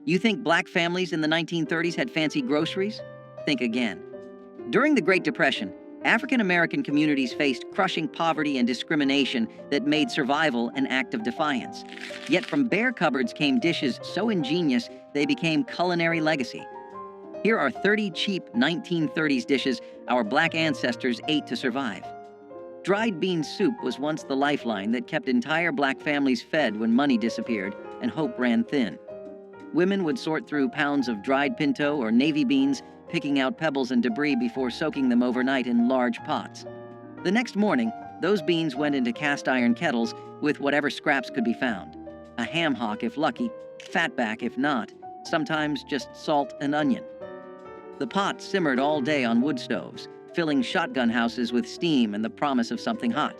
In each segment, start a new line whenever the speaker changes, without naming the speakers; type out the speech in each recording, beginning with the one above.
You think black families in the 1930s had fancy groceries? Think again. During the Great Depression, African American communities faced crushing poverty and discrimination that made survival an act of defiance. Yet from bare cupboards came dishes so ingenious they became culinary legacy. Here are 30 cheap 1930s dishes our black ancestors ate to survive. Dried bean soup was once the lifeline that kept entire black families fed when money disappeared and hope ran thin. Women would sort through pounds of dried pinto or navy beans, picking out pebbles and debris before soaking them overnight in large pots. The next morning, those beans went into cast iron kettles with whatever scraps could be found. A ham hock if lucky, fatback if not, sometimes just salt and onion. The pot simmered all day on wood stoves, filling shotgun houses with steam and the promise of something hot.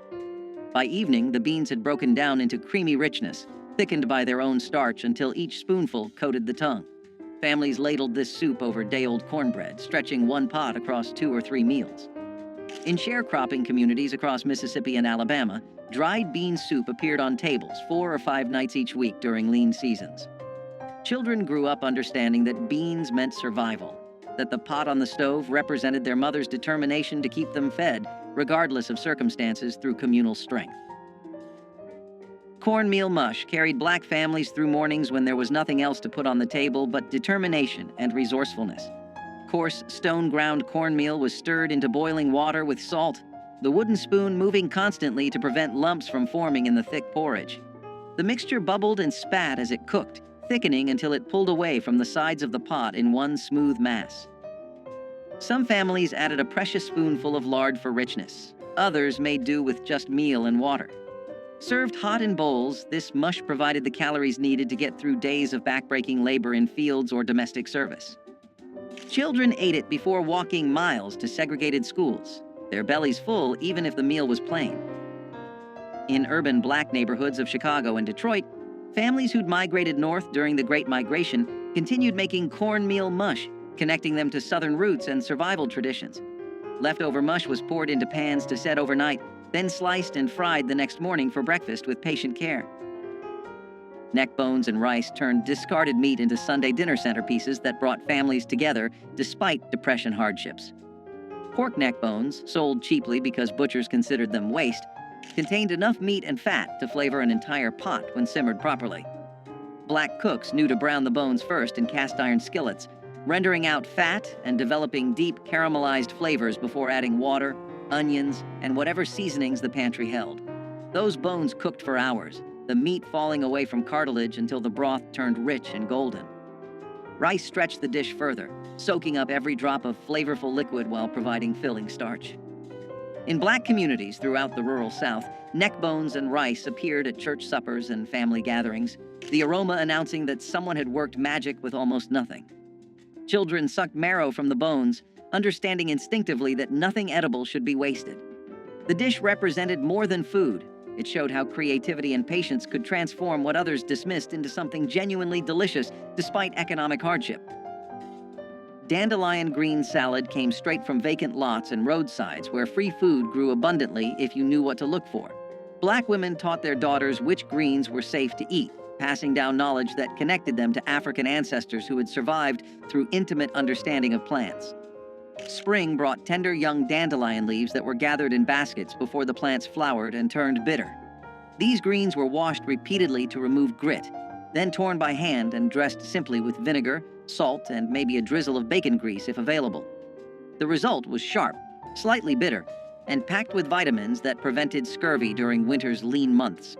By evening, the beans had broken down into creamy richness, thickened by their own starch until each spoonful coated the tongue. Families ladled this soup over day-old cornbread, stretching one pot across 2 or 3 meals. In sharecropping communities across Mississippi and Alabama, dried bean soup appeared on tables 4 or 5 nights each week during lean seasons. Children grew up understanding that beans meant survival, that the pot on the stove represented their mother's determination to keep them fed, regardless of circumstances, through communal strength. Cornmeal mush carried black families through mornings when there was nothing else to put on the table but determination and resourcefulness. Coarse, stone-ground cornmeal was stirred into boiling water with salt, the wooden spoon moving constantly to prevent lumps from forming in the thick porridge. The mixture bubbled and spat as it cooked, thickening until it pulled away from the sides of the pot in one smooth mass. Some families added a precious spoonful of lard for richness. Others made do with just meal and water. Served hot in bowls, this mush provided the calories needed to get through days of backbreaking labor in fields or domestic service. Children ate it before walking miles to segregated schools, their bellies full even if the meal was plain. In urban black neighborhoods of Chicago and Detroit, families who'd migrated north during the Great Migration continued making cornmeal mush, connecting them to Southern roots and survival traditions. Leftover mush was poured into pans to set overnight, then sliced and fried the next morning for breakfast with patient care. Neck bones and rice turned discarded meat into Sunday dinner centerpieces that brought families together despite Depression hardships. Pork neck bones, sold cheaply because butchers considered them waste, contained enough meat and fat to flavor an entire pot when simmered properly. Black cooks knew to brown the bones first in cast iron skillets, rendering out fat and developing deep caramelized flavors before adding water, onions, and whatever seasonings the pantry held. Those bones cooked for hours, the meat falling away from cartilage until the broth turned rich and golden. Rice stretched the dish further, soaking up every drop of flavorful liquid while providing filling starch. In black communities throughout the rural South, neck bones and rice appeared at church suppers and family gatherings, the aroma announcing that someone had worked magic with almost nothing. Children sucked marrow from the bones, understanding instinctively that nothing edible should be wasted. The dish represented more than food. It showed how creativity and patience could transform what others dismissed into something genuinely delicious despite economic hardship. Dandelion green salad came straight from vacant lots and roadsides where free food grew abundantly if you knew what to look for. Black women taught their daughters which greens were safe to eat, passing down knowledge that connected them to African ancestors who had survived through intimate understanding of plants. Spring brought tender young dandelion leaves that were gathered in baskets before the plants flowered and turned bitter. These greens were washed repeatedly to remove grit, then torn by hand and dressed simply with vinegar, salt, and maybe a drizzle of bacon grease if available. The result was sharp, slightly bitter, and packed with vitamins that prevented scurvy during winter's lean months.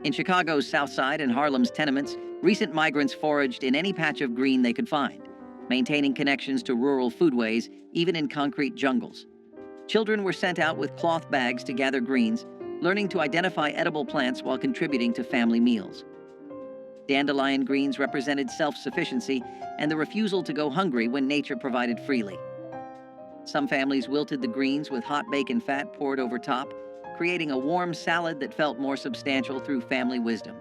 In Chicago's South Side and Harlem's tenements, recent migrants foraged in any patch of green they could find, maintaining connections to rural foodways even in concrete jungles. Children were sent out with cloth bags to gather greens, learning to identify edible plants while contributing to family meals. Dandelion greens represented self-sufficiency and the refusal to go hungry when nature provided freely. Some families wilted the greens with hot bacon fat poured over top, creating a warm salad that felt more substantial through family wisdom.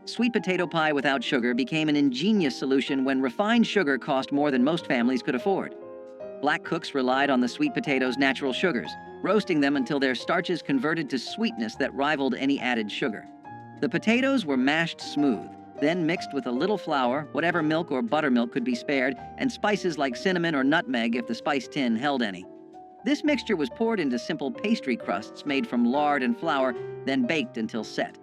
Sweet potato pie without sugar became an ingenious solution when refined sugar cost more than most families could afford. Black cooks relied on the sweet potato's natural sugars, roasting them until their starches converted to sweetness that rivaled any added sugar. The potatoes were mashed smooth, then mixed with a little flour, whatever milk or buttermilk could be spared, and spices like cinnamon or nutmeg if the spice tin held any. This mixture was poured into simple pastry crusts made from lard and flour, then baked until set.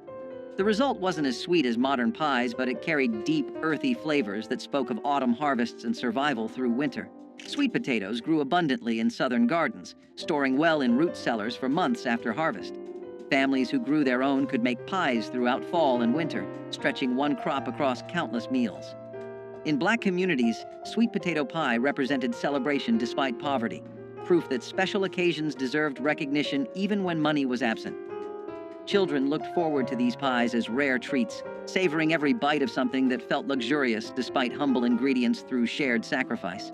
The result wasn't as sweet as modern pies, but it carried deep, earthy flavors that spoke of autumn harvests and survival through winter. Sweet potatoes grew abundantly in southern gardens, storing well in root cellars for months after harvest. Families who grew their own could make pies throughout fall and winter, stretching one crop across countless meals. In Black communities, sweet potato pie represented celebration despite poverty, proof that special occasions deserved recognition even when money was absent. Children looked forward to these pies as rare treats, savoring every bite of something that felt luxurious despite humble ingredients through shared sacrifice.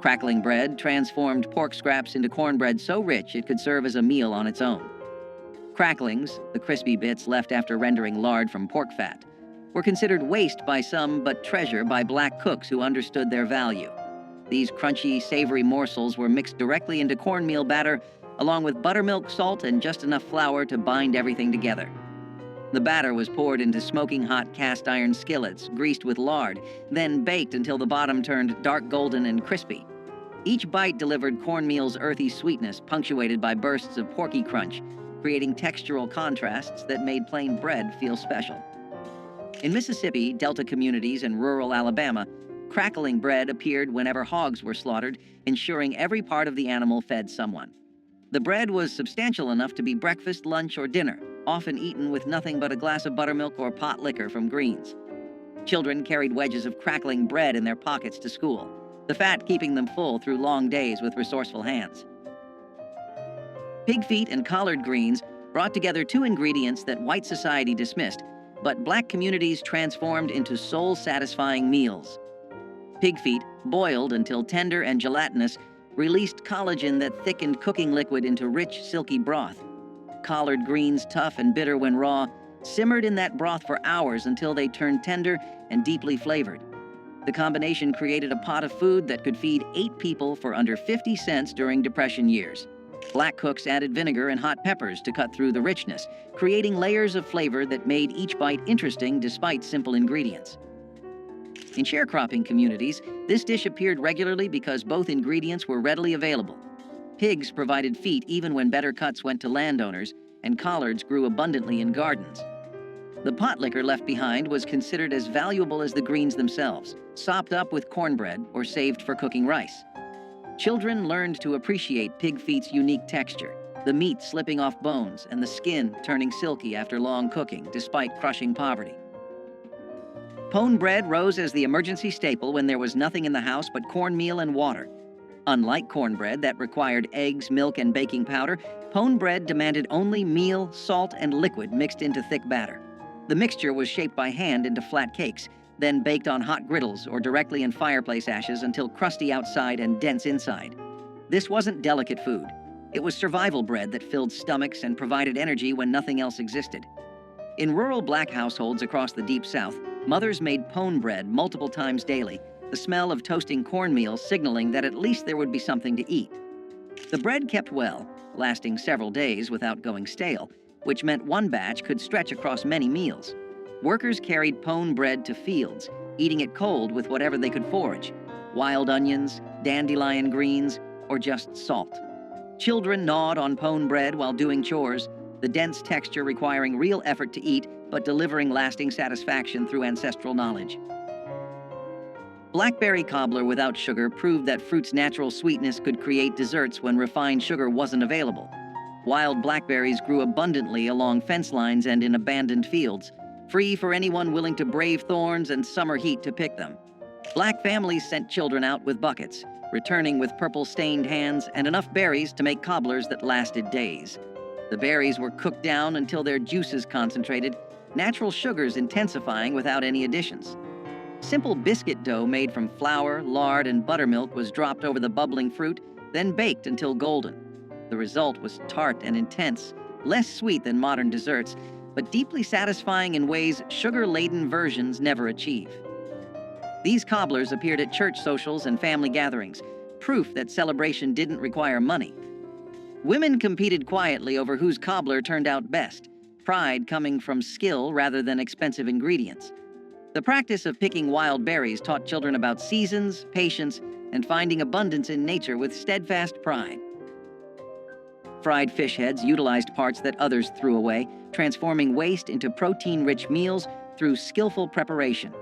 Crackling bread transformed pork scraps into cornbread so rich it could serve as a meal on its own. Cracklings, the crispy bits left after rendering lard from pork fat, were considered waste by some but treasure by Black cooks who understood their value. These crunchy, savory morsels were mixed directly into cornmeal batter, along with buttermilk, salt, and just enough flour to bind everything together. The batter was poured into smoking hot cast iron skillets, greased with lard, then baked until the bottom turned dark golden and crispy. Each bite delivered cornmeal's earthy sweetness, punctuated by bursts of porky crunch, creating textural contrasts that made plain bread feel special. In Mississippi, Delta communities, and rural Alabama, crackling bread appeared whenever hogs were slaughtered, ensuring every part of the animal fed someone. The bread was substantial enough to be breakfast, lunch, or dinner, often eaten with nothing but a glass of buttermilk or pot liquor from greens. Children carried wedges of crackling bread in their pockets to school, the fat keeping them full through long days with resourceful hands. Pig feet and collard greens brought together two ingredients that white society dismissed, but Black communities transformed into soul-satisfying meals. Pig feet, boiled until tender and gelatinous, released collagen that thickened cooking liquid into rich, silky broth. Collard greens, tough and bitter when raw, simmered in that broth for hours until they turned tender and deeply flavored. The combination created a pot of food that could feed 8 people for under 50 cents during Depression years. Black cooks added vinegar and hot peppers to cut through the richness, creating layers of flavor that made each bite interesting despite simple ingredients. In sharecropping communities, this dish appeared regularly because both ingredients were readily available. Pigs provided feet even when better cuts went to landowners, and collards grew abundantly in gardens. The pot liquor left behind was considered as valuable as the greens themselves, sopped up with cornbread or saved for cooking rice. Children learned to appreciate pig feet's unique texture, the meat slipping off bones and the skin turning silky after long cooking, despite crushing poverty. Pone bread rose as the emergency staple when there was nothing in the house but cornmeal and water. Unlike cornbread that required eggs, milk, and baking powder, pone bread demanded only meal, salt, and liquid mixed into thick batter. The mixture was shaped by hand into flat cakes, then baked on hot griddles or directly in fireplace ashes until crusty outside and dense inside. This wasn't delicate food. It was survival bread that filled stomachs and provided energy when nothing else existed. In rural Black households across the Deep South, mothers made pone bread multiple times daily, the smell of toasting cornmeal signaling that at least there would be something to eat. The bread kept well, lasting several days without going stale, which meant one batch could stretch across many meals. Workers carried pone bread to fields, eating it cold with whatever they could forage: wild onions, dandelion greens, or just salt. Children gnawed on pone bread while doing chores, the dense texture requiring real effort to eat, but delivering lasting satisfaction through ancestral knowledge. Blackberry cobbler without sugar proved that fruit's natural sweetness could create desserts when refined sugar wasn't available. Wild blackberries grew abundantly along fence lines and in abandoned fields, free for anyone willing to brave thorns and summer heat to pick them. Black families sent children out with buckets, returning with purple-stained hands and enough berries to make cobblers that lasted days. The berries were cooked down until their juices concentrated, natural sugars intensifying without any additions. Simple biscuit dough made from flour, lard, and buttermilk was dropped over the bubbling fruit, then baked until golden. The result was tart and intense, less sweet than modern desserts, but deeply satisfying in ways sugar-laden versions never achieve. These cobblers appeared at church socials and family gatherings, proof that celebration didn't require money. Women competed quietly over whose cobbler turned out best. pride coming from skill rather than expensive ingredients. The practice of picking wild berries taught children about seasons, patience, and finding abundance in nature with steadfast pride. Fried fish heads utilized parts that others threw away, transforming waste into protein-rich meals through skillful preparation.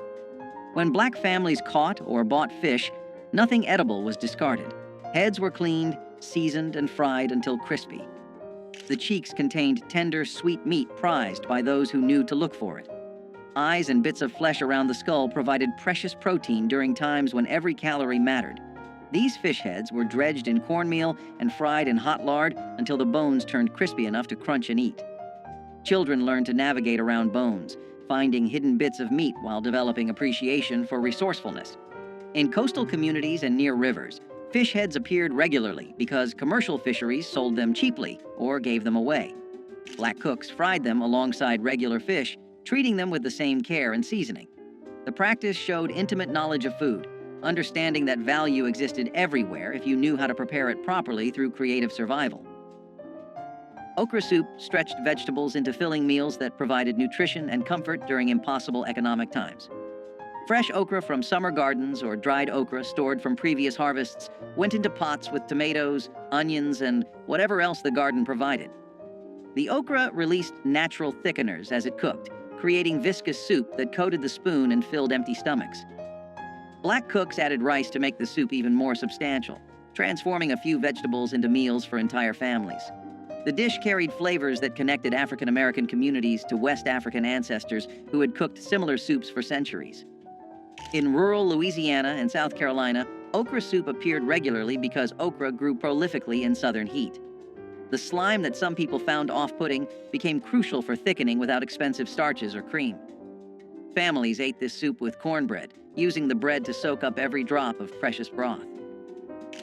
When black families caught or bought fish, nothing edible was discarded. Heads were cleaned, seasoned, and fried until crispy. The cheeks contained tender, sweet meat prized by those who knew to look for it. Eyes and bits of flesh around the skull provided precious protein during times when every calorie mattered. These fish heads were dredged in cornmeal and fried in hot lard until the bones turned crispy enough to crunch and eat. Children learned to navigate around bones, finding hidden bits of meat while developing appreciation for resourcefulness. In coastal communities and near rivers, fish heads appeared regularly because commercial fisheries sold them cheaply or gave them away. Black cooks fried them alongside regular fish, treating them with the same care and seasoning. The practice showed intimate knowledge of food, understanding that value existed everywhere if you knew how to prepare it properly through creative survival. Okra soup stretched vegetables into filling meals that provided nutrition and comfort during impossible economic times. Fresh okra from summer gardens or dried okra stored from previous harvests went into pots with tomatoes, onions, and whatever else the garden provided. The okra released natural thickeners as it cooked, creating viscous soup that coated the spoon and filled empty stomachs. Black cooks added rice to make the soup even more substantial, transforming a few vegetables into meals for entire families. The dish carried flavors that connected African American communities to West African ancestors who had cooked similar soups for centuries. In rural Louisiana and South Carolina, okra soup appeared regularly because okra grew prolifically in southern heat. The slime that some people found off-putting became crucial for thickening without expensive starches or cream. Families ate this soup with cornbread, using the bread to soak up every drop of precious broth.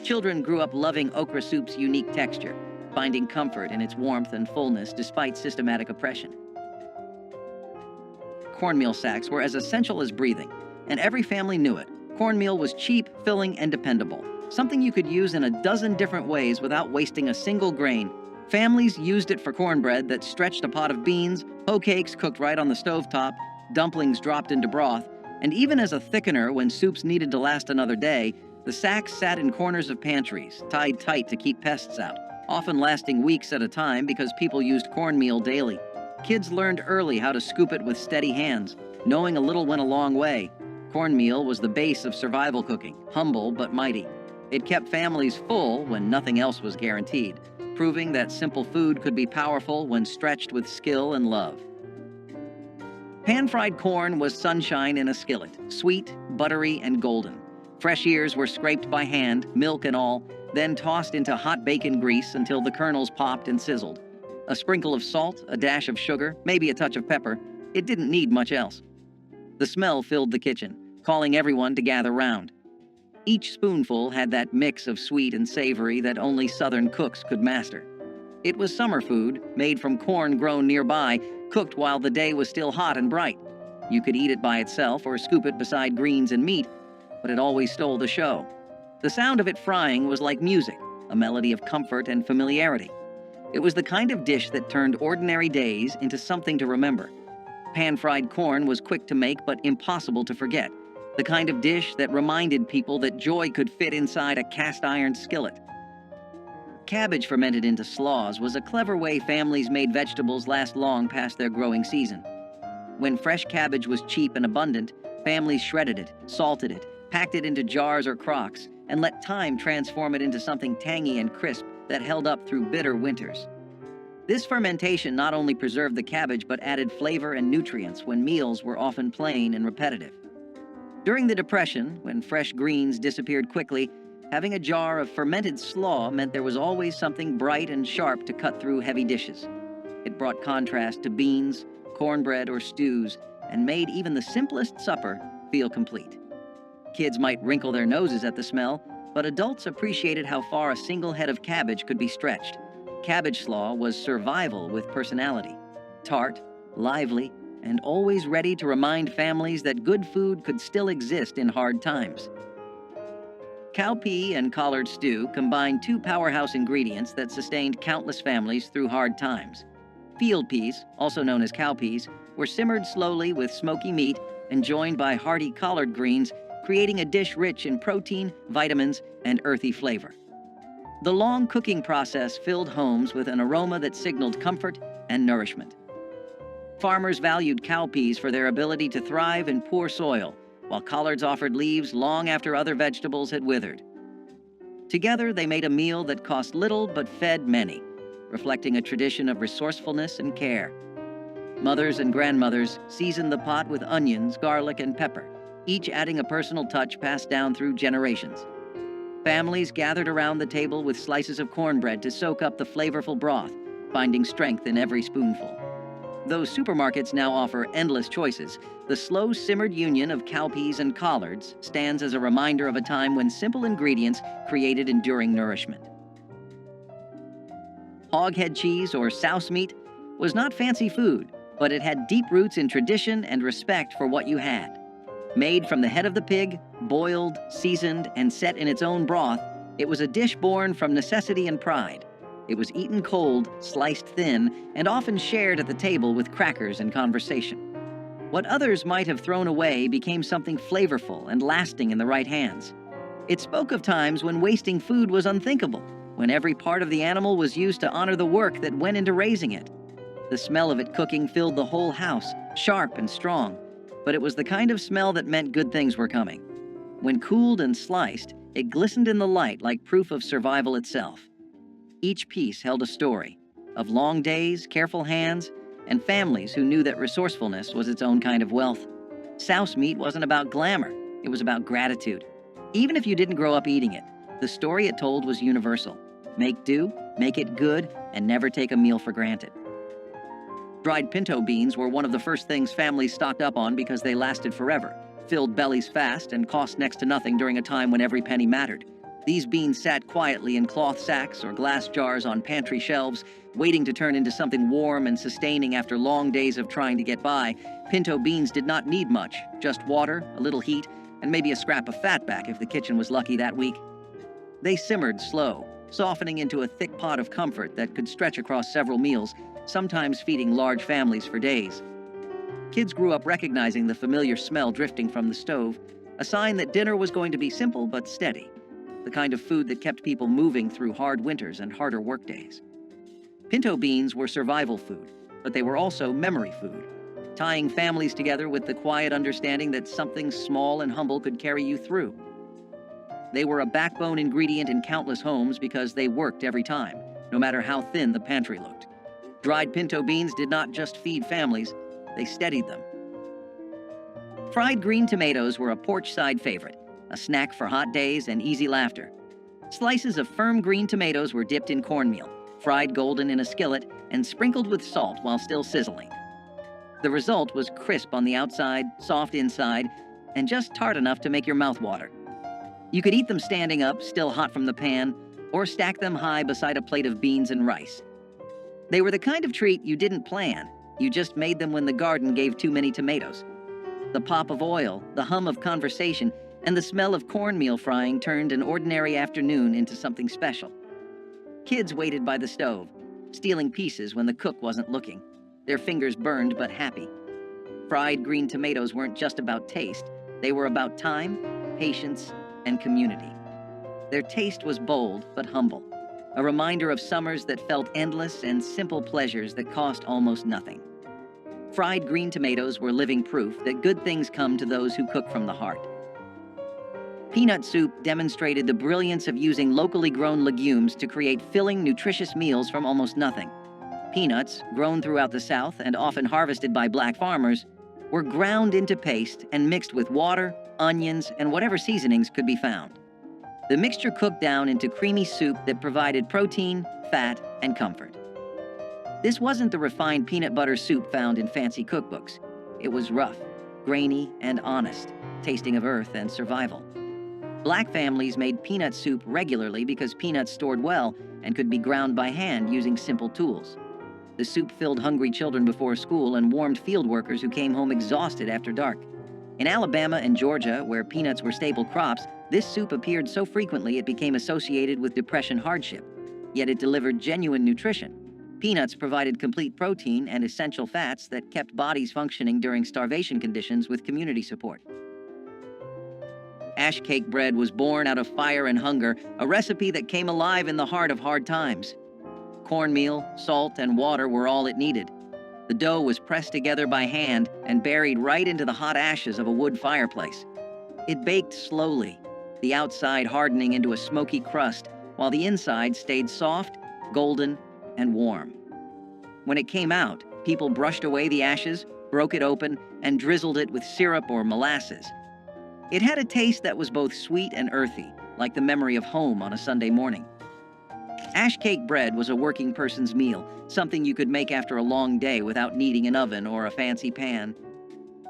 Children grew up loving okra soup's unique texture, finding comfort in its warmth and fullness despite systematic oppression. Cornmeal sacks were as essential as breathing, and every family knew it. Cornmeal was cheap, filling, and dependable, something you could use in a dozen different ways without wasting a single grain. Families used it for cornbread that stretched a pot of beans, hoe cakes cooked right on the stovetop, dumplings dropped into broth, and even as a thickener when soups needed to last another day, the sacks sat in corners of pantries, tied tight to keep pests out, often lasting weeks at a time because people used cornmeal daily. Kids learned early how to scoop it with steady hands, knowing a little went a long way. Cornmeal was the base of survival cooking, humble but mighty. It kept families full when nothing else was guaranteed, proving that simple food could be powerful when stretched with skill and love. Pan-fried corn was sunshine in a skillet, sweet, buttery, and golden. Fresh ears were scraped by hand, milk and all, then tossed into hot bacon grease until the kernels popped and sizzled. A sprinkle of salt, a dash of sugar, maybe a touch of pepper. It didn't need much else. The smell filled the kitchen, calling everyone to gather round. Each spoonful had that mix of sweet and savory that only Southern cooks could master. It was summer food, made from corn grown nearby, cooked while the day was still hot and bright. You could eat it by itself or scoop it beside greens and meat, but it always stole the show. The sound of it frying was like music, a melody of comfort and familiarity. It was the kind of dish that turned ordinary days into something to remember. Pan-fried corn was quick to make but impossible to forget, the kind of dish that reminded people that joy could fit inside a cast-iron skillet. Cabbage fermented into slaws was a clever way families made vegetables last long past their growing season. When fresh cabbage was cheap and abundant, families shredded it, salted it, packed it into jars or crocks, and let time transform it into something tangy and crisp that held up through bitter winters. This fermentation not only preserved the cabbage but added flavor and nutrients when meals were often plain and repetitive. During the Depression, when fresh greens disappeared quickly, having a jar of fermented slaw meant there was always something bright and sharp to cut through heavy dishes. It brought contrast to beans, cornbread, or stews, and made even the simplest supper feel complete. Kids might wrinkle their noses at the smell, but adults appreciated how far a single head of cabbage could be stretched. Cabbage slaw was survival with personality, tart, lively, and always ready to remind families that good food could still exist in hard times. Cowpea and collard stew combined two powerhouse ingredients that sustained countless families through hard times. Field peas, also known as cowpeas, were simmered slowly with smoky meat and joined by hearty collard greens, creating a dish rich in protein, vitamins, and earthy flavor. The long cooking process filled homes with an aroma that signaled comfort and nourishment. Farmers valued cowpeas for their ability to thrive in poor soil, while collards offered leaves long after other vegetables had withered. Together, they made a meal that cost little but fed many, reflecting a tradition of resourcefulness and care. Mothers and grandmothers seasoned the pot with onions, garlic, and pepper, each adding a personal touch passed down through generations. Families gathered around the table with slices of cornbread to soak up the flavorful broth, finding strength in every spoonful. Though supermarkets now offer endless choices, the slow-simmered union of cowpeas and collards stands as a reminder of a time when simple ingredients created enduring nourishment. Hoghead cheese, or souse meat, was not fancy food, but it had deep roots in tradition and respect for what you had. Made from the head of the pig, boiled, seasoned, and set in its own broth, it was a dish born from necessity and pride. It was eaten cold, sliced thin, and often shared at the table with crackers and conversation. What others might have thrown away became something flavorful and lasting in the right hands. It spoke of times when wasting food was unthinkable, when every part of the animal was used to honor the work that went into raising it. The smell of it cooking filled the whole house, sharp and strong, but it was the kind of smell that meant good things were coming. When cooled and sliced, it glistened in the light like proof of survival itself. Each piece held a story of long days, careful hands, and families who knew that resourcefulness was its own kind of wealth. Souse meat wasn't about glamour, it was about gratitude. Even if you didn't grow up eating it, the story it told was universal. Make do, make it good, and never take a meal for granted. Dried pinto beans were one of the first things families stocked up on because they lasted forever, filled bellies fast, and cost next to nothing during a time when every penny mattered. These beans sat quietly in cloth sacks or glass jars on pantry shelves, waiting to turn into something warm and sustaining after long days of trying to get by. Pinto beans did not need much, just water, a little heat, and maybe a scrap of fat back if the kitchen was lucky that week. They simmered slow, softening into a thick pot of comfort that could stretch across several meals, sometimes feeding large families for days. Kids grew up recognizing the familiar smell drifting from the stove, a sign that dinner was going to be simple but steady, the kind of food that kept people moving through hard winters and harder workdays. Pinto beans were survival food, but they were also memory food, tying families together with the quiet understanding that something small and humble could carry you through. They were a backbone ingredient in countless homes because they worked every time, no matter how thin the pantry looked. Dried pinto beans did not just feed families, they steadied them. Fried green tomatoes were a porch-side favorite, a snack for hot days and easy laughter. Slices of firm green tomatoes were dipped in cornmeal, fried golden in a skillet, and sprinkled with salt while still sizzling. The result was crisp on the outside, soft inside, and just tart enough to make your mouth water. You could eat them standing up, still hot from the pan, or stack them high beside a plate of beans and rice. They were the kind of treat you didn't plan. You just made them when the garden gave too many tomatoes. The pop of oil, the hum of conversation, and the smell of cornmeal frying turned an ordinary afternoon into something special. Kids waited by the stove, stealing pieces when the cook wasn't looking, their fingers burned but happy. Fried green tomatoes weren't just about taste, they were about time, patience, and community. Their taste was bold but humble, a reminder of summers that felt endless and simple pleasures that cost almost nothing. Fried green tomatoes were living proof that good things come to those who cook from the heart. Peanut soup demonstrated the brilliance of using locally grown legumes to create filling, nutritious meals from almost nothing. Peanuts, grown throughout the South and often harvested by black farmers, were ground into paste and mixed with water, onions, and whatever seasonings could be found. The mixture cooked down into creamy soup that provided protein, fat, and comfort. This wasn't the refined peanut butter soup found in fancy cookbooks. It was rough, grainy, and honest, tasting of earth and survival. Black families made peanut soup regularly because peanuts stored well and could be ground by hand using simple tools. The soup filled hungry children before school and warmed field workers who came home exhausted after dark. In Alabama and Georgia, where peanuts were staple crops, this soup appeared so frequently it became associated with Depression hardship, yet it delivered genuine nutrition. Peanuts provided complete protein and essential fats that kept bodies functioning during starvation conditions with community support. Ash cake bread was born out of fire and hunger, a recipe that came alive in the heart of hard times. Cornmeal, salt, and water were all it needed. The dough was pressed together by hand and buried right into the hot ashes of a wood fireplace. It baked slowly, the outside hardening into a smoky crust, while the inside stayed soft, golden, and warm. When it came out, people brushed away the ashes, broke it open, and drizzled it with syrup or molasses. It had a taste that was both sweet and earthy, like the memory of home on a Sunday morning. Ash cake bread was a working person's meal, something you could make after a long day without needing an oven or a fancy pan.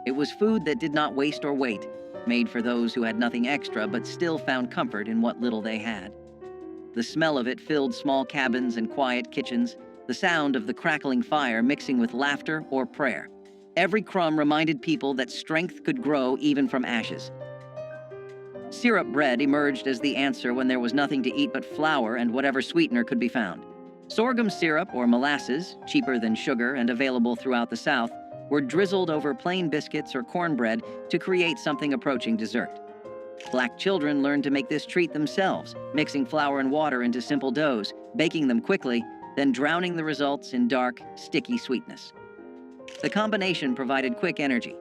It was food that did not waste or wait, made for those who had nothing extra but still found comfort in what little they had. The smell of it filled small cabins and quiet kitchens, the sound of the crackling fire mixing with laughter or prayer. Every crumb reminded people that strength could grow even from ashes. Syrup bread emerged as the answer when there was nothing to eat but flour and whatever sweetener could be found. Sorghum syrup or molasses, cheaper than sugar and available throughout the South, were drizzled over plain biscuits or cornbread to create something approaching dessert. Black children learned to make this treat themselves, mixing flour and water into simple doughs, baking them quickly, then drowning the results in dark, sticky sweetness. The combination provided quick energy,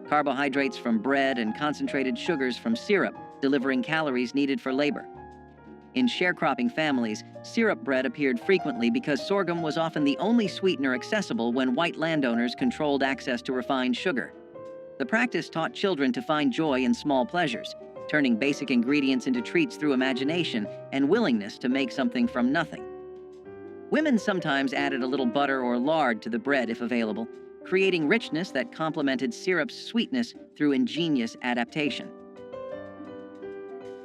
carbohydrates from bread and concentrated sugars from syrup, delivering calories needed for labor. In sharecropping families, syrup bread appeared frequently because sorghum was often the only sweetener accessible when white landowners controlled access to refined sugar. The practice taught children to find joy in small pleasures, turning basic ingredients into treats through imagination and willingness to make something from nothing. Women sometimes added a little butter or lard to the bread if available, creating richness that complemented syrup's sweetness through ingenious adaptation.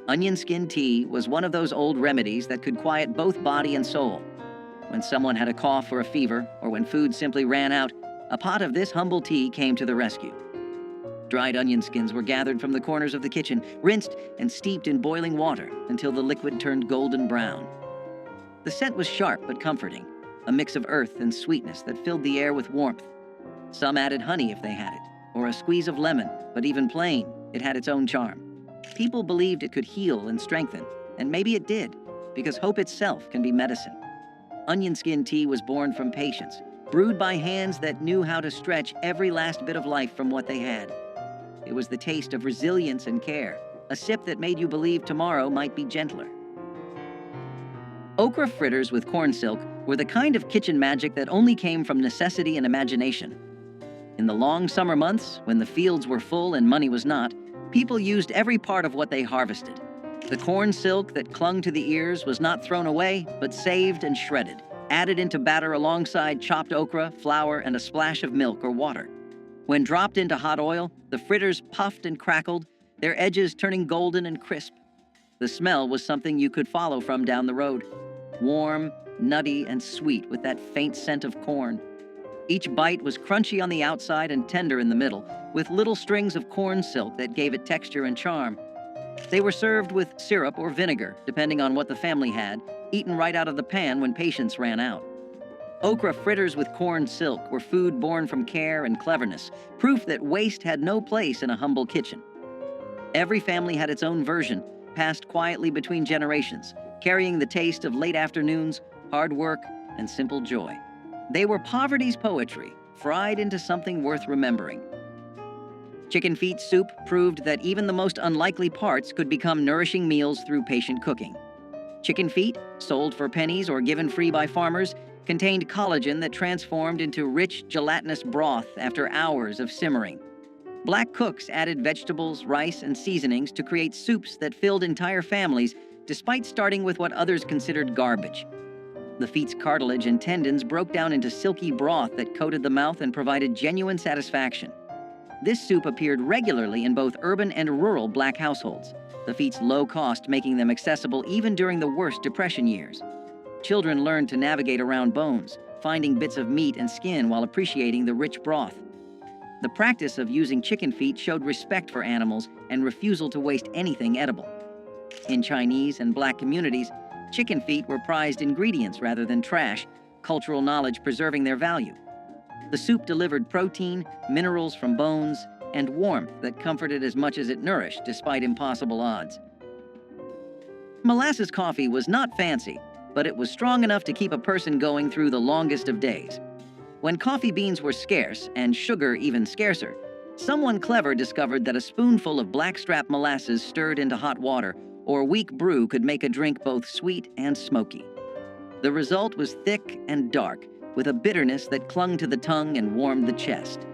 Onion skin tea was one of those old remedies that could quiet both body and soul. When someone had a cough or a fever, or when food simply ran out, a pot of this humble tea came to the rescue. Dried onion skins were gathered from the corners of the kitchen, rinsed and steeped in boiling water until the liquid turned golden brown. The scent was sharp but comforting, a mix of earth and sweetness that filled the air with warmth. Some added honey if they had it, or a squeeze of lemon, but even plain, it had its own charm. People believed it could heal and strengthen, and maybe it did, because hope itself can be medicine. Onion skin tea was born from patience, brewed by hands that knew how to stretch every last bit of life from what they had. It was the taste of resilience and care, a sip that made you believe tomorrow might be gentler. Okra fritters with corn silk were the kind of kitchen magic that only came from necessity and imagination. In the long summer months, when the fields were full and money was not, people used every part of what they harvested. The corn silk that clung to the ears was not thrown away, but saved and shredded, added into batter alongside chopped okra, flour, and a splash of milk or water. When dropped into hot oil, the fritters puffed and crackled, their edges turning golden and crisp. The smell was something you could follow from down the road. Warm, nutty, and sweet with that faint scent of corn. Each bite was crunchy on the outside and tender in the middle, with little strings of corn silk that gave it texture and charm. They were served with syrup or vinegar, depending on what the family had, eaten right out of the pan when patience ran out. Okra fritters with corn silk were food born from care and cleverness, proof that waste had no place in a humble kitchen. Every family had its own version, passed quietly between generations, carrying the taste of late afternoons, hard work, and simple joy. They were poverty's poetry, fried into something worth remembering. Chicken feet soup proved that even the most unlikely parts could become nourishing meals through patient cooking. Chicken feet, sold for pennies or given free by farmers, contained collagen that transformed into rich, gelatinous broth after hours of simmering. Black cooks added vegetables, rice, and seasonings to create soups that filled entire families, despite starting with what others considered garbage. The feet's cartilage and tendons broke down into silky broth that coated the mouth and provided genuine satisfaction. This soup appeared regularly in both urban and rural Black households, the feet's low cost making them accessible even during the worst Depression years. Children learned to navigate around bones, finding bits of meat and skin while appreciating the rich broth. The practice of using chicken feet showed respect for animals and refusal to waste anything edible. In Chinese and Black communities, chicken feet were prized ingredients rather than trash, cultural knowledge preserving their value. The soup delivered protein, minerals from bones, and warmth that comforted as much as it nourished despite impossible odds. Molasses coffee was not fancy, but it was strong enough to keep a person going through the longest of days. When coffee beans were scarce, and sugar even scarcer, someone clever discovered that a spoonful of blackstrap molasses stirred into hot water or weak brew could make a drink both sweet and smoky. The result was thick and dark, with a bitterness that clung to the tongue and warmed the chest.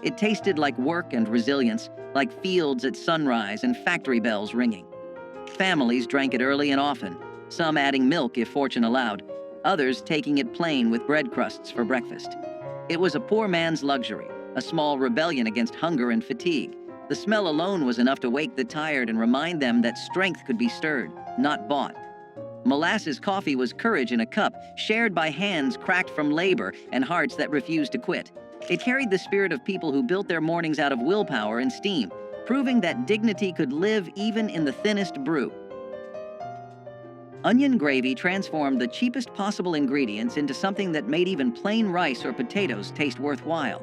It tasted like work and resilience, like fields at sunrise and factory bells ringing. Families drank it early and often, some adding milk if fortune allowed, others taking it plain with bread crusts for breakfast. It was a poor man's luxury, a small rebellion against hunger and fatigue. The smell alone was enough to wake the tired and remind them that strength could be stirred, not bought. Molasses coffee was courage in a cup, shared by hands cracked from labor and hearts that refused to quit. It carried the spirit of people who built their mornings out of willpower and steam, proving that dignity could live even in the thinnest brew. Onion gravy transformed the cheapest possible ingredients into something that made even plain rice or potatoes taste worthwhile.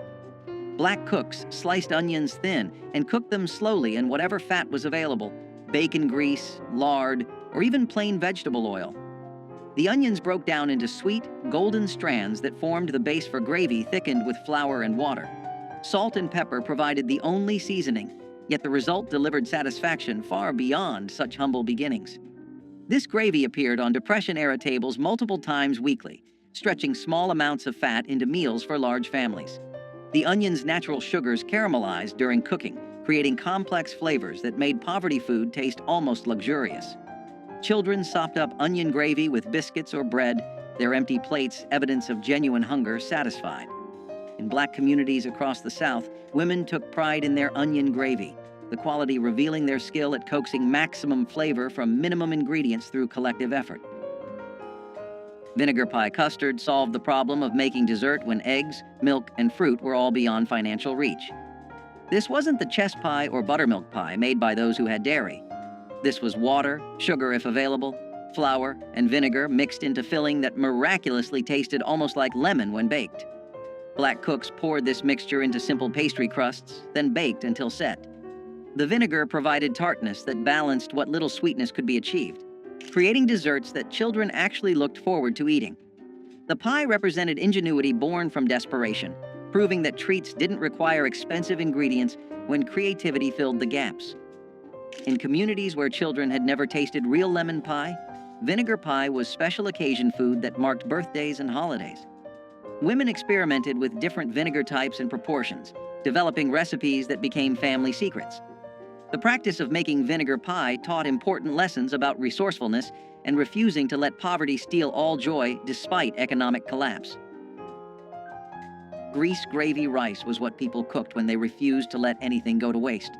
Black cooks sliced onions thin and cooked them slowly in whatever fat was available: bacon grease, lard, or even plain vegetable oil. The onions broke down into sweet, golden strands that formed the base for gravy thickened with flour and water. Salt and pepper provided the only seasoning, yet the result delivered satisfaction far beyond such humble beginnings. This gravy appeared on Depression-era tables multiple times weekly, stretching small amounts of fat into meals for large families. The onion's natural sugars caramelized during cooking, creating complex flavors that made poverty food taste almost luxurious. Children sopped up onion gravy with biscuits or bread, their empty plates evidence of genuine hunger satisfied. In Black communities across the South, women took pride in their onion gravy, the quality revealing their skill at coaxing maximum flavor from minimum ingredients through collective effort. Vinegar pie custard solved the problem of making dessert when eggs, milk, and fruit were all beyond financial reach. This wasn't the chess pie or buttermilk pie made by those who had dairy. This was water, sugar if available, flour, and vinegar mixed into filling that miraculously tasted almost like lemon when baked. Black cooks poured this mixture into simple pastry crusts, then baked until set. The vinegar provided tartness that balanced what little sweetness could be achieved, creating desserts that children actually looked forward to eating. The pie represented ingenuity born from desperation, proving that treats didn't require expensive ingredients when creativity filled the gaps. In communities where children had never tasted real lemon pie, vinegar pie was special occasion food that marked birthdays and holidays. Women experimented with different vinegar types and proportions, developing recipes that became family secrets. The practice of making vinegar pie taught important lessons about resourcefulness and refusing to let poverty steal all joy despite economic collapse. Grease gravy rice was what people cooked when they refused to let anything go to waste.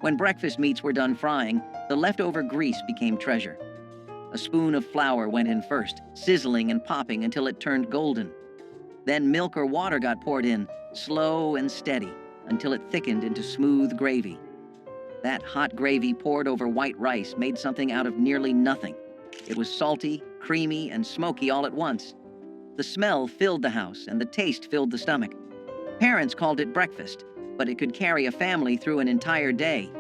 When breakfast meats were done frying, the leftover grease became treasure. A spoon of flour went in first, sizzling and popping until it turned golden. Then milk or water got poured in, slow and steady, until it thickened into smooth gravy. That hot gravy poured over white rice made something out of nearly nothing. It was salty, creamy, and smoky all at once. The smell filled the house, and the taste filled the stomach. Parents called it breakfast, but it could carry a family through an entire day.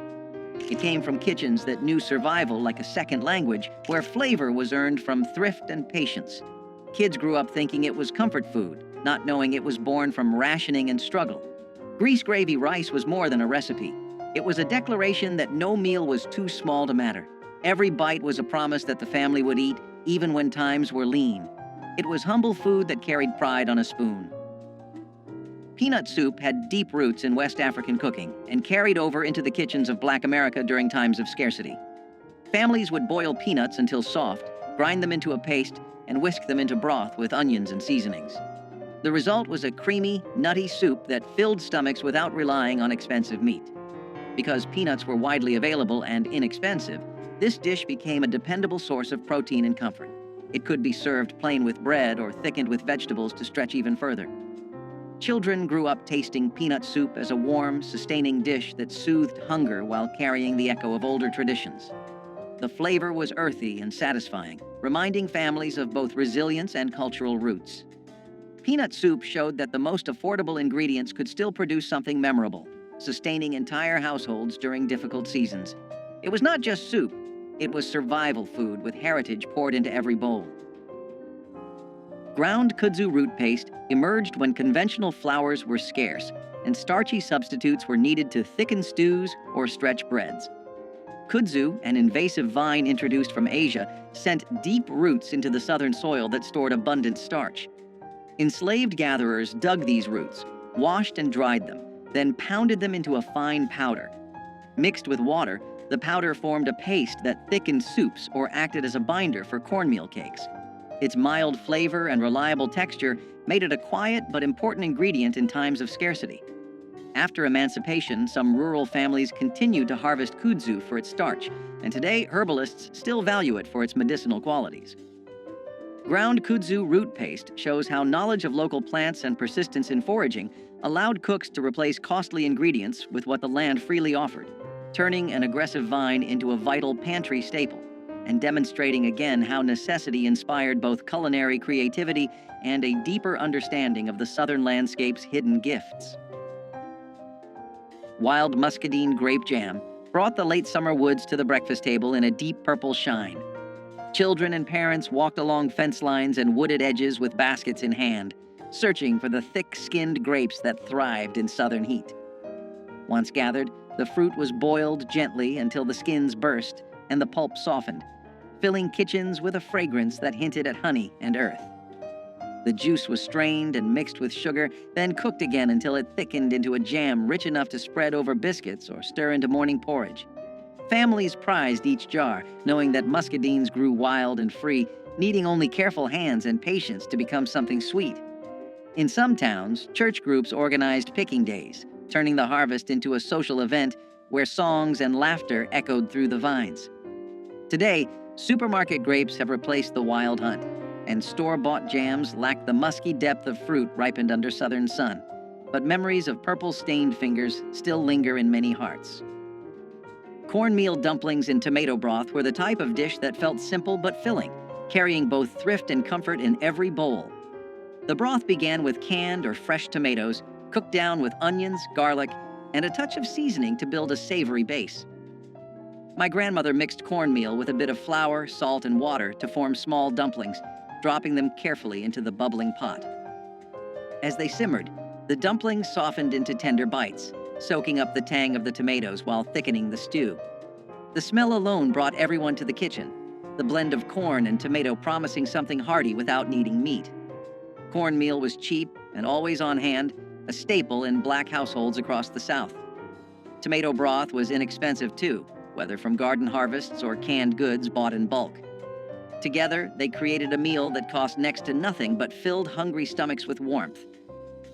It came from kitchens that knew survival like a second language, where flavor was earned from thrift and patience. Kids grew up thinking it was comfort food, not knowing it was born from rationing and struggle. Grease gravy rice was more than a recipe. It was a declaration that no meal was too small to matter. Every bite was a promise that the family would eat, even when times were lean. It was humble food that carried pride on a spoon. Peanut soup had deep roots in West African cooking and carried over into the kitchens of Black America during times of scarcity. Families would boil peanuts until soft, grind them into a paste, and whisk them into broth with onions and seasonings. The result was a creamy, nutty soup that filled stomachs without relying on expensive meat. Because peanuts were widely available and inexpensive, this dish became a dependable source of protein and comfort. It could be served plain with bread or thickened with vegetables to stretch even further. Children grew up tasting peanut soup as a warm, sustaining dish that soothed hunger while carrying the echo of older traditions. The flavor was earthy and satisfying, reminding families of both resilience and cultural roots. Peanut soup showed that the most affordable ingredients could still produce something memorable, sustaining entire households during difficult seasons. It was not just soup, it was survival food with heritage poured into every bowl. Ground kudzu root paste emerged when conventional flours were scarce and starchy substitutes were needed to thicken stews or stretch breads. Kudzu, an invasive vine introduced from Asia, sent deep roots into the southern soil that stored abundant starch. Enslaved gatherers dug these roots, washed and dried them, then pounded them into a fine powder. Mixed with water, the powder formed a paste that thickened soups or acted as a binder for cornmeal cakes. Its mild flavor and reliable texture made it a quiet but important ingredient in times of scarcity. After emancipation, some rural families continued to harvest kudzu for its starch, and today herbalists still value it for its medicinal qualities. Ground kudzu root paste shows how knowledge of local plants and persistence in foraging allowed cooks to replace costly ingredients with what the land freely offered, turning an aggressive vine into a vital pantry staple, and demonstrating again how necessity inspired both culinary creativity and a deeper understanding of the southern landscape's hidden gifts. Wild muscadine grape jam brought the late summer woods to the breakfast table in a deep purple shine. Children and parents walked along fence lines and wooded edges with baskets in hand, searching for the thick-skinned grapes that thrived in southern heat. Once gathered, the fruit was boiled gently until the skins burst and the pulp softened, filling kitchens with a fragrance that hinted at honey and earth. The juice was strained and mixed with sugar, then cooked again until it thickened into a jam rich enough to spread over biscuits or stir into morning porridge. Families prized each jar, knowing that muscadines grew wild and free, needing only careful hands and patience to become something sweet. In some towns, church groups organized picking days, turning the harvest into a social event where songs and laughter echoed through the vines. Today, supermarket grapes have replaced the wild hunt, and store-bought jams lack the musky depth of fruit ripened under southern sun. But memories of purple-stained fingers still linger in many hearts. Cornmeal dumplings in tomato broth were the type of dish that felt simple but filling, carrying both thrift and comfort in every bowl. The broth began with canned or fresh tomatoes, cooked down with onions, garlic, and a touch of seasoning to build a savory base. My grandmother mixed cornmeal with a bit of flour, salt, and water to form small dumplings, dropping them carefully into the bubbling pot. As they simmered, the dumplings softened into tender bites, soaking up the tang of the tomatoes while thickening the stew. The smell alone brought everyone to the kitchen, the blend of corn and tomato promising something hearty without needing meat. Cornmeal was cheap and always on hand, a staple in black households across the South. Tomato broth was inexpensive too, whether from garden harvests or canned goods bought in bulk. Together, they created a meal that cost next to nothing but filled hungry stomachs with warmth.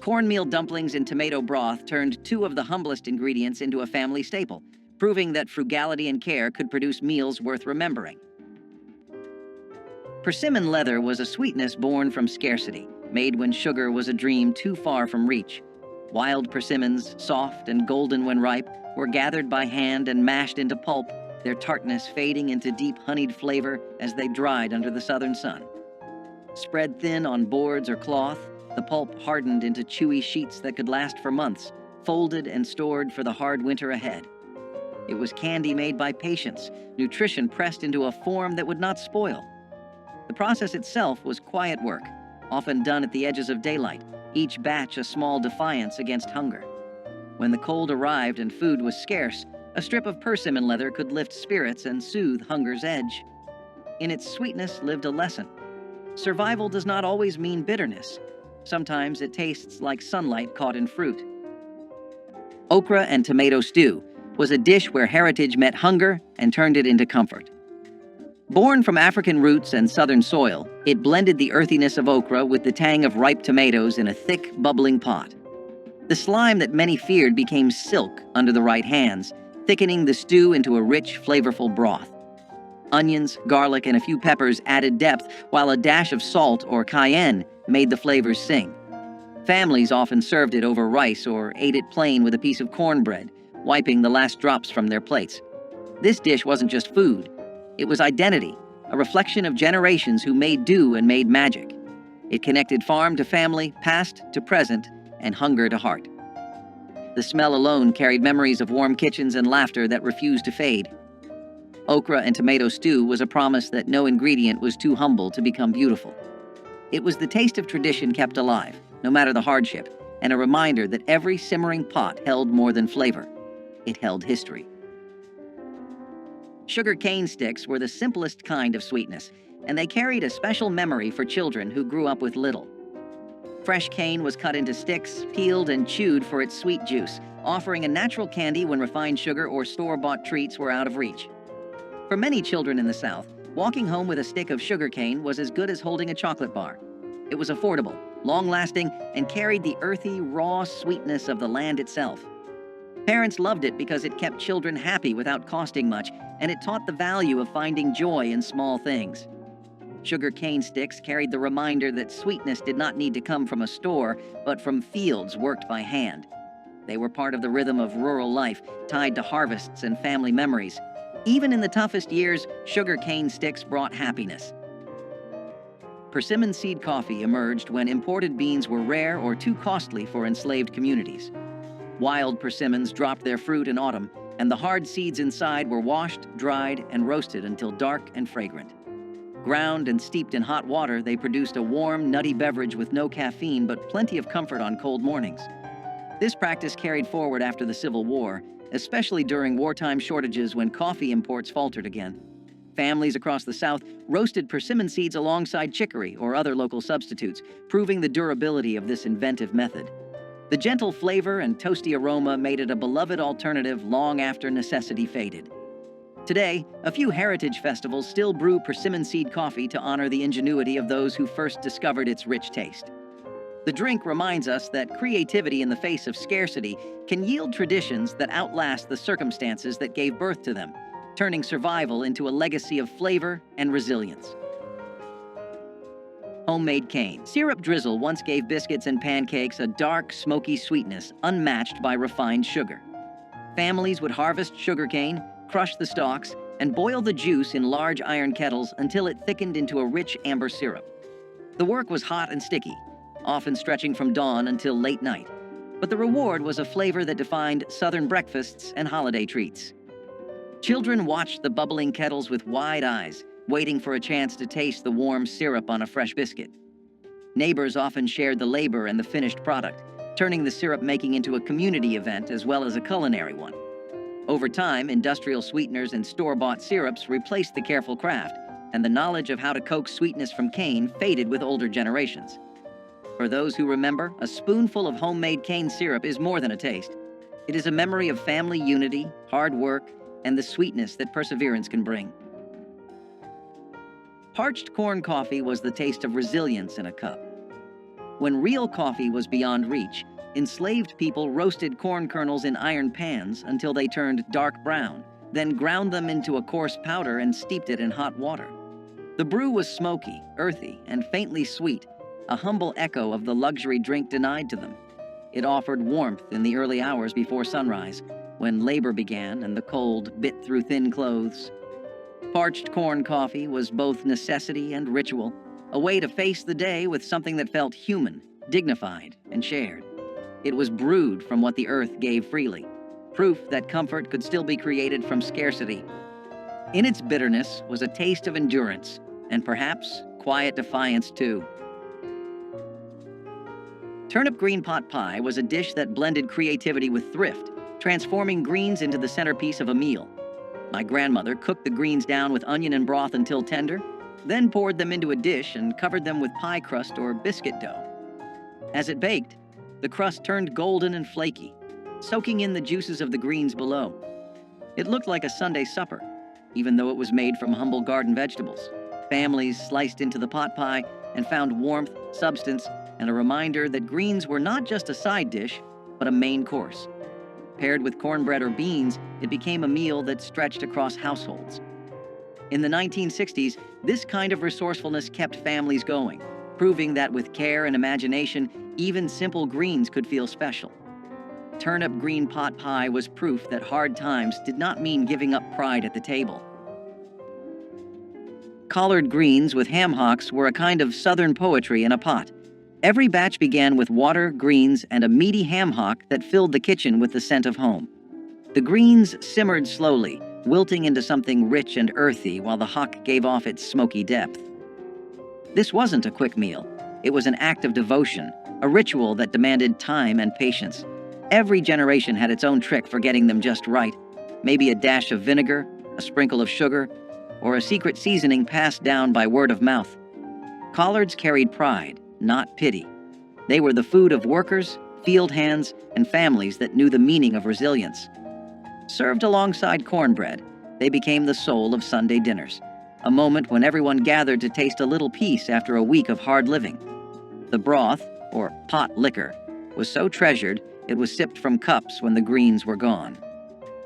Cornmeal dumplings in tomato broth turned two of the humblest ingredients into a family staple, proving that frugality and care could produce meals worth remembering. Persimmon leather was a sweetness born from scarcity, made when sugar was a dream too far from reach. Wild persimmons, soft and golden when ripe, were gathered by hand and mashed into pulp, their tartness fading into deep honeyed flavor as they dried under the southern sun. Spread thin on boards or cloth, the pulp hardened into chewy sheets that could last for months, folded and stored for the hard winter ahead. It was candy made by patience, nutrition pressed into a form that would not spoil. The process itself was quiet work, often done at the edges of daylight, each batch a small defiance against hunger. When the cold arrived and food was scarce, a strip of persimmon leather could lift spirits and soothe hunger's edge. In its sweetness lived a lesson. Survival does not always mean bitterness. Sometimes it tastes like sunlight caught in fruit. Okra and tomato stew was a dish where heritage met hunger and turned it into comfort. Born from African roots and southern soil, it blended the earthiness of okra with the tang of ripe tomatoes in a thick, bubbling pot. The slime that many feared became silk under the right hands, thickening the stew into a rich, flavorful broth. Onions, garlic, and a few peppers added depth, while a dash of salt or cayenne made the flavors sing. Families often served it over rice or ate it plain with a piece of cornbread, wiping the last drops from their plates. This dish wasn't just food. It was identity, a reflection of generations who made do and made magic. It connected farm to family, past to present, and hunger to heart. The smell alone carried memories of warm kitchens and laughter that refused to fade. Okra and tomato stew was a promise that no ingredient was too humble to become beautiful. It was the taste of tradition kept alive, no matter the hardship, and a reminder that every simmering pot held more than flavor. It held history. Sugar cane sticks were the simplest kind of sweetness, and they carried a special memory for children who grew up with little. Fresh cane was cut into sticks, peeled and chewed for its sweet juice, offering a natural candy when refined sugar or store-bought treats were out of reach. For many children in the South, walking home with a stick of sugar cane was as good as holding a chocolate bar. It was affordable, long-lasting, and carried the earthy, raw sweetness of the land itself. Parents loved it because it kept children happy without costing much, and it taught the value of finding joy in small things. Sugar cane sticks carried the reminder that sweetness did not need to come from a store, but from fields worked by hand. They were part of the rhythm of rural life, tied to harvests and family memories. Even in the toughest years, sugar cane sticks brought happiness. Persimmon seed coffee emerged when imported beans were rare or too costly for enslaved communities. Wild persimmons dropped their fruit in autumn, and the hard seeds inside were washed, dried, and roasted until dark and fragrant. Ground and steeped in hot water, they produced a warm, nutty beverage with no caffeine but plenty of comfort on cold mornings. This practice carried forward after the Civil War, especially during wartime shortages when coffee imports faltered again. Families across the South roasted persimmon seeds alongside chicory or other local substitutes, proving the durability of this inventive method. The gentle flavor and toasty aroma made it a beloved alternative long after necessity faded. Today, a few heritage festivals still brew persimmon seed coffee to honor the ingenuity of those who first discovered its rich taste. The drink reminds us that creativity in the face of scarcity can yield traditions that outlast the circumstances that gave birth to them, turning survival into a legacy of flavor and resilience. Homemade cane. Syrup drizzle once gave biscuits and pancakes a dark, smoky sweetness unmatched by refined sugar. Families would harvest sugarcane, crush the stalks, and boil the juice in large iron kettles until it thickened into a rich amber syrup. The work was hot and sticky, often stretching from dawn until late night. But the reward was a flavor that defined Southern breakfasts and holiday treats. Children watched the bubbling kettles with wide eyes, waiting for a chance to taste the warm syrup on a fresh biscuit. Neighbors often shared the labor and the finished product, turning the syrup-making into a community event as well as a culinary one. Over time, industrial sweeteners and store-bought syrups replaced the careful craft, and the knowledge of how to coax sweetness from cane faded with older generations. For those who remember, a spoonful of homemade cane syrup is more than a taste. It is a memory of family unity, hard work, and the sweetness that perseverance can bring. Parched corn coffee was the taste of resilience in a cup. When real coffee was beyond reach, enslaved people roasted corn kernels in iron pans until they turned dark brown, then ground them into a coarse powder and steeped it in hot water. The brew was smoky, earthy, and faintly sweet, a humble echo of the luxury drink denied to them. It offered warmth in the early hours before sunrise, when labor began and the cold bit through thin clothes. Parched corn coffee was both necessity and ritual, a way to face the day with something that felt human, dignified, and shared. It was brewed from what the earth gave freely, proof that comfort could still be created from scarcity. In its bitterness was a taste of endurance, and perhaps quiet defiance too. Turnip green pot pie was a dish that blended creativity with thrift, transforming greens into the centerpiece of a meal. My grandmother cooked the greens down with onion and broth until tender, then poured them into a dish and covered them with pie crust or biscuit dough. As it baked, the crust turned golden and flaky, soaking in the juices of the greens below. It looked like a Sunday supper, even though it was made from humble garden vegetables. Families sliced into the pot pie and found warmth, substance, and a reminder that greens were not just a side dish, but a main course. Paired with cornbread or beans, it became a meal that stretched across households. In the 1960s, this kind of resourcefulness kept families going, proving that with care and imagination, even simple greens could feel special. Turnip green pot pie was proof that hard times did not mean giving up pride at the table. Collard greens with ham hocks were a kind of southern poetry in a pot. Every batch began with water, greens, and a meaty ham hock that filled the kitchen with the scent of home. The greens simmered slowly, wilting into something rich and earthy while the hock gave off its smoky depth. This wasn't a quick meal. It was an act of devotion, a ritual that demanded time and patience. Every generation had its own trick for getting them just right. Maybe a dash of vinegar, a sprinkle of sugar, or a secret seasoning passed down by word of mouth. Collards carried pride, not pity. They were the food of workers, field hands, and families that knew the meaning of resilience. Served alongside cornbread, they became the soul of Sunday dinners, a moment when everyone gathered to taste a little peace after a week of hard living. The broth, or pot liquor, was so treasured it was sipped from cups when the greens were gone.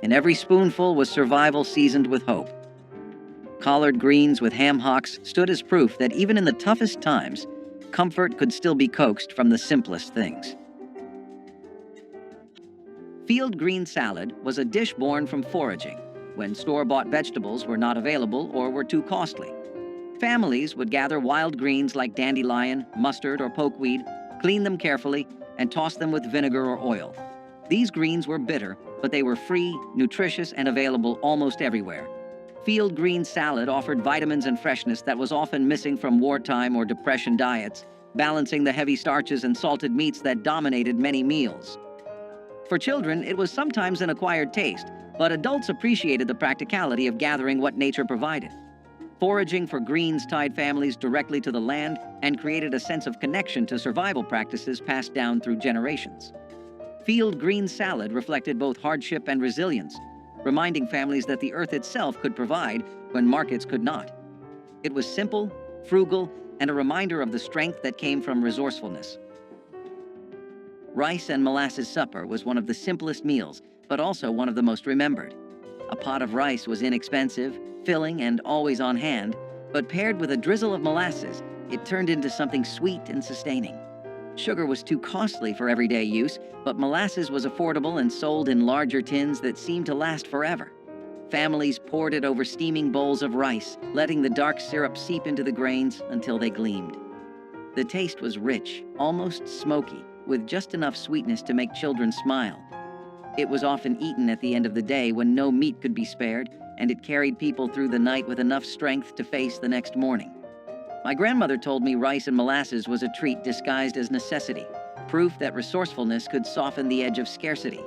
In every spoonful was survival seasoned with hope. Collard greens with ham hocks stood as proof that even in the toughest times, comfort could still be coaxed from the simplest things. Field green salad was a dish born from foraging, when store-bought vegetables were not available or were too costly. Families would gather wild greens like dandelion, mustard, or pokeweed, clean them carefully, and toss them with vinegar or oil. These greens were bitter, but they were free, nutritious, and available almost everywhere. Field green salad offered vitamins and freshness that was often missing from wartime or depression diets, balancing the heavy starches and salted meats that dominated many meals. For children, it was sometimes an acquired taste, but adults appreciated the practicality of gathering what nature provided. Foraging for greens tied families directly to the land and created a sense of connection to survival practices passed down through generations. Field green salad reflected both hardship and resilience, reminding families that the earth itself could provide when markets could not. It was simple, frugal, and a reminder of the strength that came from resourcefulness. Rice and molasses supper was one of the simplest meals, but also one of the most remembered. A pot of rice was inexpensive, filling, and always on hand, but paired with a drizzle of molasses, it turned into something sweet and sustaining. Sugar was too costly for everyday use, but molasses was affordable and sold in larger tins that seemed to last forever. Families poured it over steaming bowls of rice, letting the dark syrup seep into the grains until they gleamed. The taste was rich, almost smoky, with just enough sweetness to make children smile. It was often eaten at the end of the day when no meat could be spared, and it carried people through the night with enough strength to face the next morning. My grandmother told me rice and molasses was a treat disguised as necessity, proof that resourcefulness could soften the edge of scarcity.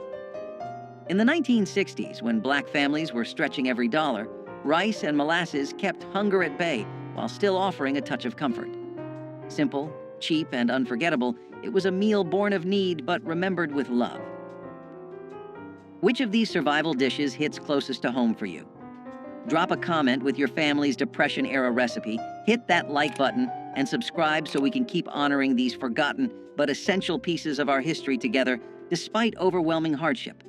In the 1960s, when black families were stretching every dollar, rice and molasses kept hunger at bay while still offering a touch of comfort. Simple, cheap, and unforgettable, it was a meal born of need but remembered with love. Which of these survival dishes hits closest to home for you? Drop a comment with your family's Depression-era recipe, hit that like button, and subscribe so we can keep honoring these forgotten but essential pieces of our history together despite overwhelming hardship.